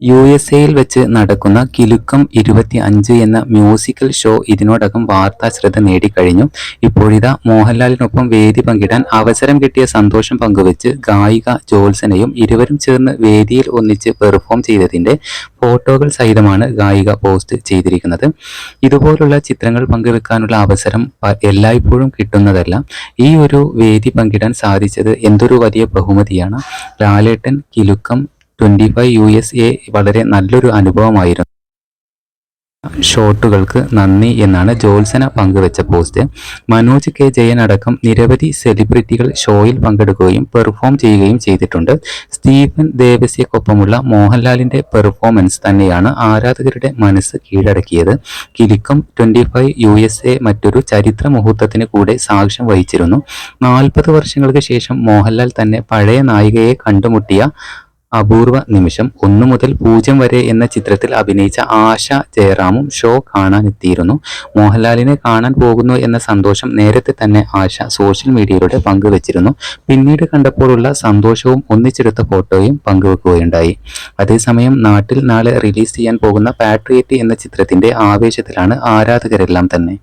യുഎസ്എയിൽ വെച്ച് നടക്കുന്ന കിലുക്കം 25 എന്ന മ്യൂസിക്കൽ ഷോ ഇതിനോടകം വാർത്താ ശ്രദ്ധ നേടിക്കഴിഞ്ഞു. ഇപ്പോഴിതാ മോഹൻലാലിനൊപ്പം വേദി പങ്കിടാൻ അവസരം കിട്ടിയ സന്തോഷം പങ്കുവച്ച് ഗായിക ജ്യോത്സനയും ഇരുവരും ചേർന്ന് വേദിയിൽ ഒന്നിച്ച് പെർഫോം ചെയ്തതിന്റെ ഫോട്ടോകൾ സഹിതമാണ് ഗായിക പോസ്റ്റ് ചെയ്തിരിക്കുന്നത്. ഇതുപോലുള്ള ചിത്രങ്ങൾ പങ്കുവെക്കാനുള്ള അവസരം എല്ലായ്പ്പോഴും കിട്ടുന്നതല്ല. ഈ ഒരു വേദി പങ്കിടാൻ സാധിച്ചത് എന്തൊരു വലിയ ബഹുമതിയാണ്. ലാലേട്ടൻ കിലുക്കം 25 USA വളരെ നല്ലൊരു അനുഭവമായിരുന്നു. ഷോട്ടുകൾക്ക് നന്ദി എന്നാണ് ജ്യോത്സന പങ്കുവെച്ച പോസ്റ്റ്. മനോജ് കെ ജയൻ അടക്കം നിരവധി സെലിബ്രിറ്റികൾ ഷോയിൽ പങ്കെടുക്കുകയും പെർഫോം ചെയ്യുകയും ചെയ്തിട്ടുണ്ട്. സ്റ്റീഫൻ ദേവസ്യക്കൊപ്പമുള്ള മോഹൻലാലിന്റെ പെർഫോമൻസ് തന്നെയാണ് ആരാധകരുടെ മനസ്സ് കീഴടക്കിയത്. കിലുക്കം 25 USA മറ്റൊരു ചരിത്ര മുഹൂർത്തത്തിന് കൂടെ സാക്ഷ്യം വഹിച്ചിരുന്നു. 40 വർഷങ്ങൾക്ക് ശേഷം മോഹൻലാൽ തന്നെ പഴയ നായികയെ കണ്ടുമുട്ടിയ അപൂർവ നിമിഷം. 1 മുതൽ 0 വരെ എന്ന ചിത്രത്തിൽ അഭിനയിച്ച ആശ ജയറാമും ഷോ കാണാനെത്തിയിരുന്നു. മോഹൻലാലിനെ കാണാൻ പോകുന്നു എന്ന സന്തോഷം നേരത്തെ തന്നെ ആശ സോഷ്യൽ മീഡിയയിലൂടെ പങ്കുവച്ചിരുന്നു. പിന്നീട് കണ്ടപ്പോഴുള്ള സന്തോഷവും ഒന്നിച്ചെടുത്ത ഫോട്ടോയും പങ്കുവെക്കുകയുണ്ടായി. അതേസമയം നാട്ടിൽ നാളെ റിലീസ് ചെയ്യാൻ പോകുന്ന പാട്രിയറ്റ് എന്ന ചിത്രത്തിന്റെ ആവേശത്തിലാണ് ആരാധകരെല്ലാം തന്നെ.